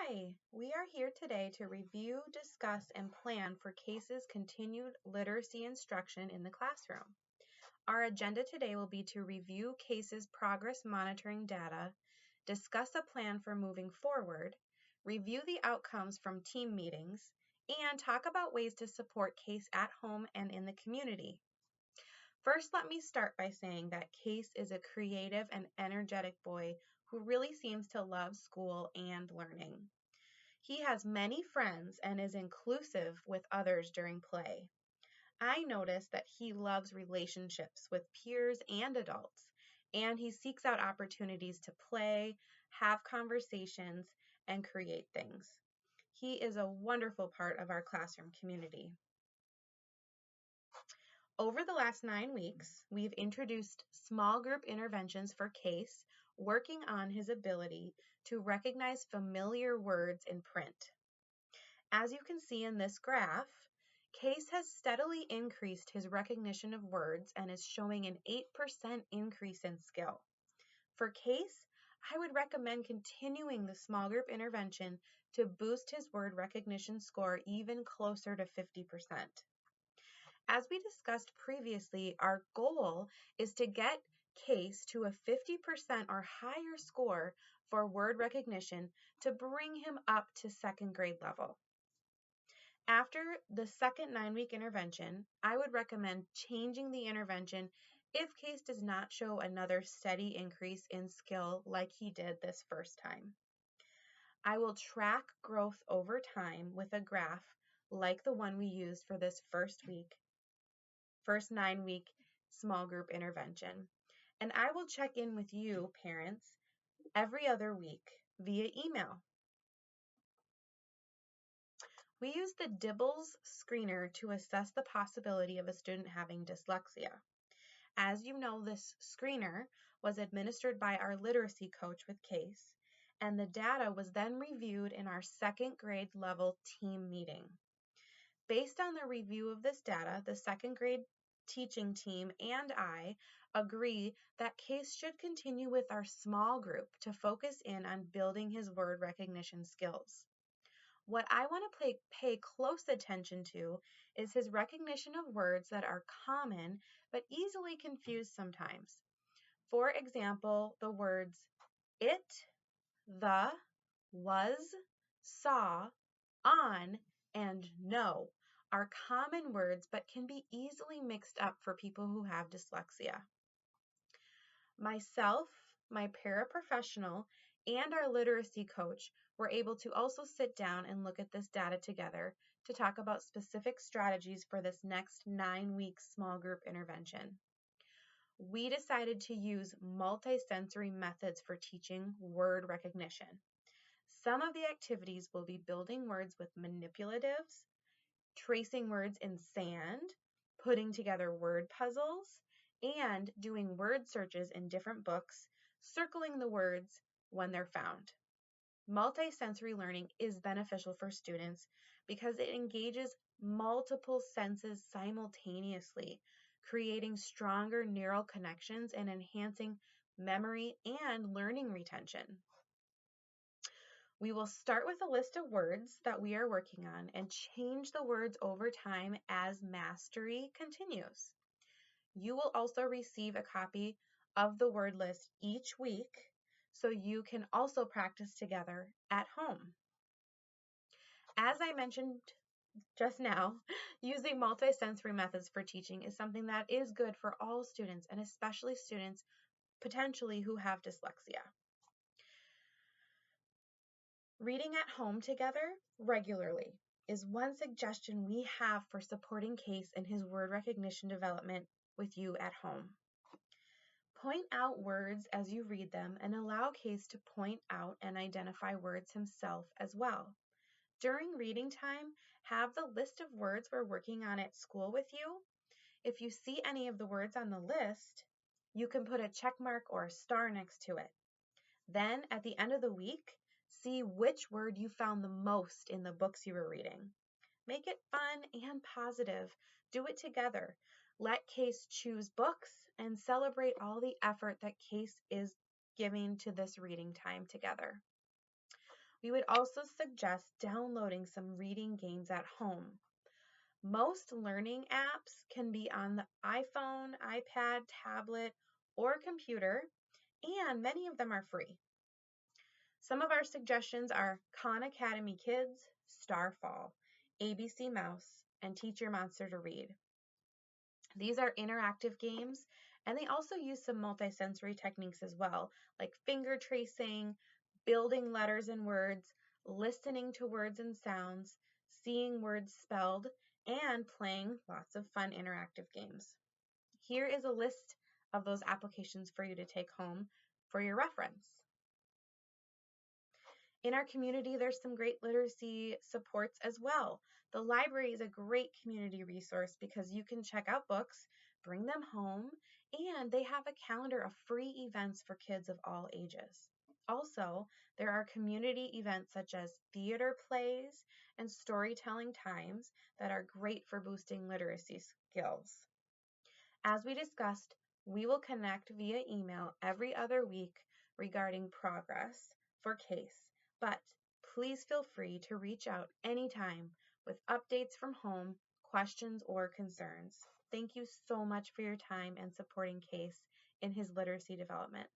Hi, we are here today to review, discuss, and plan for CASE's continued literacy instruction in the classroom. Our agenda today will be to review CASE's progress monitoring data, discuss a plan for moving forward, review the outcomes from team meetings, and talk about ways to support CASE at home and in the community. First, let me start by saying that Case is a creative and energetic boy who really seems to love school and learning. He has many friends and is inclusive with others during play. I notice that he loves relationships with peers and adults, and he seeks out opportunities to play, have conversations, and create things. He is a wonderful part of our classroom community. Over the last 9 weeks, we've introduced small group interventions for Case, working on his ability to recognize familiar words in print. As you can see in this graph, Case has steadily increased his recognition of words and is showing an 8% increase in skill. For Case, I would recommend continuing the small group intervention to boost his word recognition score even closer to 50%. As we discussed previously, our goal is to get Case to a 50% or higher score for word recognition to bring him up to second grade level. After the second 9-week intervention, I would recommend changing the intervention if Case does not show another steady increase in skill like he did this first time. I will track growth over time with a graph like the one we used for this first 9-week small group intervention. And I will check in with you, parents, every other week via email. We use the DIBELS screener to assess the possibility of a student having dyslexia. As you know, this screener was administered by our literacy coach with Case, and the data was then reviewed in our second grade level team meeting. Based on the review of this data, the second grade teaching team and I agree that Case should continue with our small group to focus in on building his word recognition skills. What I want to pay close attention to is his recognition of words that are common but easily confused sometimes. For example, the words it, the, was, saw, on, and no are common words but can be easily mixed up for people who have dyslexia. Myself, my paraprofessional, and our literacy coach were able to also sit down and look at this data together to talk about specific strategies for this next 9-week small group intervention. We decided to use multisensory methods for teaching word recognition. Some of the activities will be building words with manipulatives, tracing words in sand, putting together word puzzles, and doing word searches in different books, circling the words when they're found. Multisensory learning is beneficial for students because it engages multiple senses simultaneously, creating stronger neural connections and enhancing memory and learning retention. We will start with a list of words that we are working on and change the words over time as mastery continues. You will also receive a copy of the word list each week so you can also practice together at home. As I mentioned just now, using multisensory methods for teaching is something that is good for all students and especially students potentially who have dyslexia. Reading at home together regularly is one suggestion we have for supporting Case in his word recognition development with you at home. Point out words as you read them and allow Case to point out and identify words himself as well. During reading time, have the list of words we're working on at school with you. If you see any of the words on the list, you can put a check mark or a star next to it. Then, at the end of the week, see which word you found the most in the books you were reading. Make it fun and positive. Do it together. Let Case choose books and celebrate all the effort that Case is giving to this reading time together. We would also suggest downloading some reading games at home. Most learning apps can be on the iPhone, iPad, tablet, or computer, and many of them are free. Some of our suggestions are Khan Academy Kids, Starfall, ABC Mouse, and Teach Your Monster to Read. These are interactive games, and they also use some multisensory techniques as well, like finger tracing, building letters and words, listening to words and sounds, seeing words spelled, and playing lots of fun interactive games. Here is a list of those applications for you to take home for your reference. In our community, there's some great literacy supports as well. The library is a great community resource because you can check out books, bring them home, and they have a calendar of free events for kids of all ages. Also, there are community events such as theater plays and storytelling times that are great for boosting literacy skills. As we discussed, we will connect via email every other week regarding progress for CASE, but please feel free to reach out anytime with updates from home, questions, or concerns. Thank you so much for your time and supporting CASE in his literacy development.